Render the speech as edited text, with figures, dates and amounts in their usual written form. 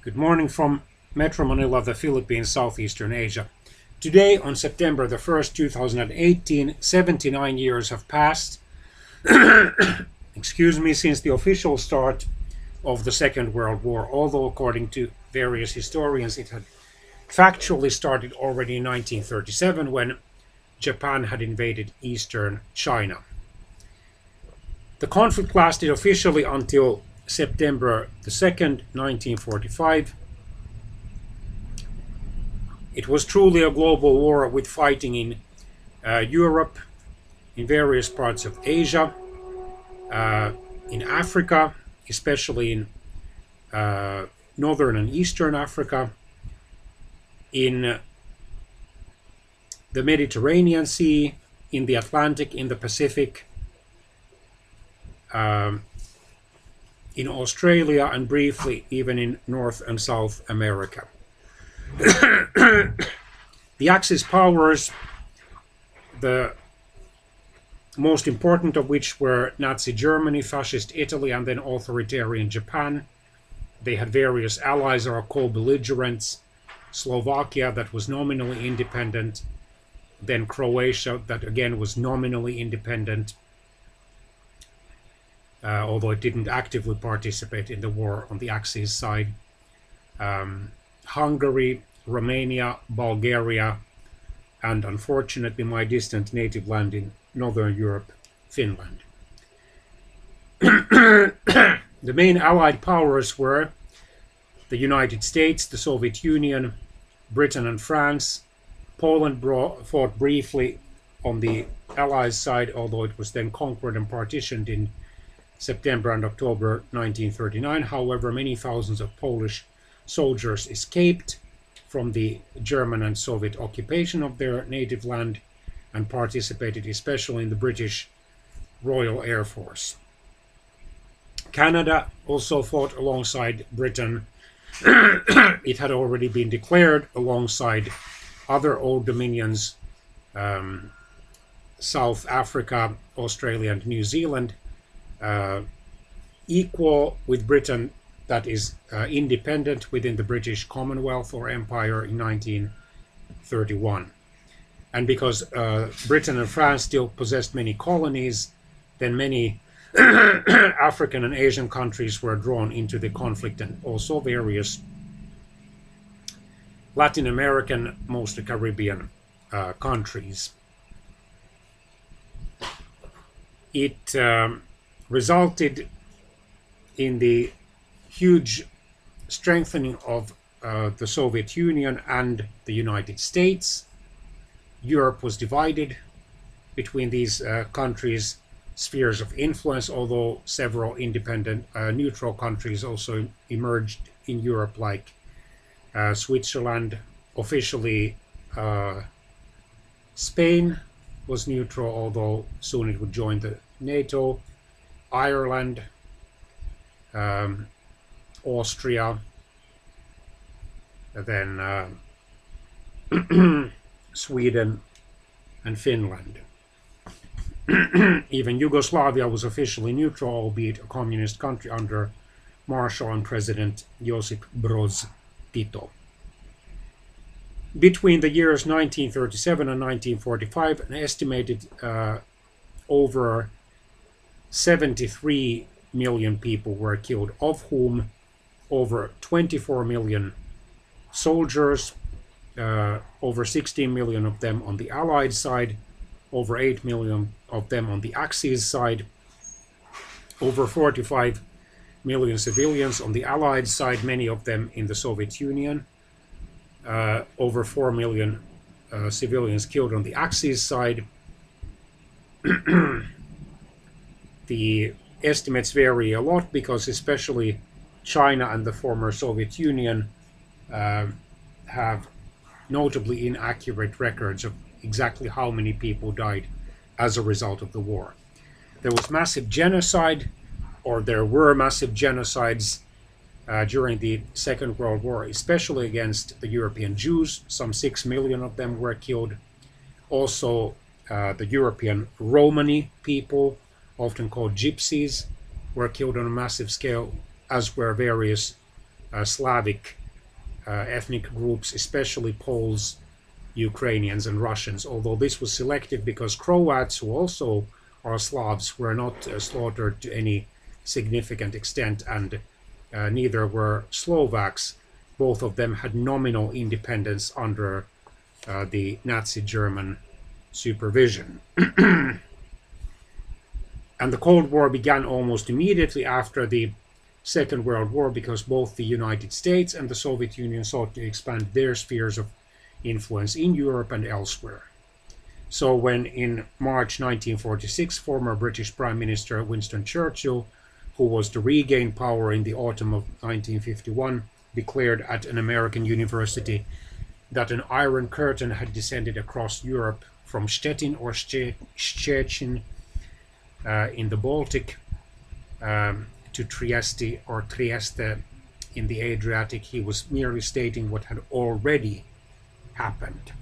Good morning from Metro Manila, the Philippines, Southeastern Asia. Today, on September the 1st, 2018, 79 years have passed since the official start of the Second World War, although according to various historians it had factually started already in 1937 when Japan had invaded eastern China. The conflict lasted officially until September the 2nd, 1945. It was truly a global war with fighting in Europe, in various parts of Asia, in Africa, especially in northern and eastern Africa, in the Mediterranean Sea, in the Atlantic, in the Pacific, in Australia, and briefly even in North and South America. The Axis powers, the most important of which were Nazi Germany, Fascist Italy, and then authoritarian Japan. They had various allies or co-belligerents: Slovakia, that was nominally independent, then Croatia, that again was nominally independent, although it didn't actively participate in the war on the Axis side. Hungary, Romania, Bulgaria, and unfortunately my distant native land in Northern Europe, Finland. The main Allied powers were the United States, the Soviet Union, Britain and France. Poland fought briefly on the Allies side, although it was then conquered and partitioned in September and October 1939. However, many thousands of Polish soldiers escaped from the German and Soviet occupation of their native land and participated especially in the British Royal Air Force. Canada also fought alongside Britain. It had already been declared alongside other old dominions, South Africa, Australia, and New Zealand, equal with Britain, that is independent within the British Commonwealth or Empire in 1931. And because Britain and France still possessed many colonies, then many African and Asian countries were drawn into the conflict, and also various Latin American, mostly Caribbean countries. It resulted in the huge strengthening of the Soviet Union and the United States. Europe was divided between these countries' spheres of influence, although several independent neutral countries also emerged in Europe, like Switzerland. Officially, Spain was neutral, although soon it would join the NATO. Ireland, Austria, then Sweden and Finland. Even Yugoslavia was officially neutral, albeit a communist country under Marshal and President Josip Broz Tito. Between the years 1937 and 1945, an estimated over 73 million people were killed, of whom over 24 million soldiers, over 16 million of them on the Allied side, over 8 million of them on the Axis side, over 45 million civilians on the Allied side, many of them in the Soviet Union, over 4 million civilians killed on the Axis side. The estimates vary a lot because especially China and the former Soviet Union have notably inaccurate records of exactly how many people died as a result of the war. There was massive genocide, or there were massive genocides during the Second World War, especially against the European Jews. Some 6 million of them were killed. Also, the European Romani people, often called gypsies, were killed on a massive scale, as were various Slavic ethnic groups, especially Poles, Ukrainians, and Russians, although this was selective because Croats, who also are Slavs, were not slaughtered to any significant extent, and neither were Slovaks. Both of them had nominal independence under the Nazi German supervision. And the Cold War began almost immediately after the Second World War because both the United States and the Soviet Union sought to expand their spheres of influence in Europe and elsewhere. So when in March 1946, former British Prime Minister Winston Churchill, who was to regain power in the autumn of 1951, declared at an American university that an iron curtain had descended across Europe from Stettin or Szczecin in the Baltic to Trieste or Trieste in the Adriatic, he was merely stating what had already happened.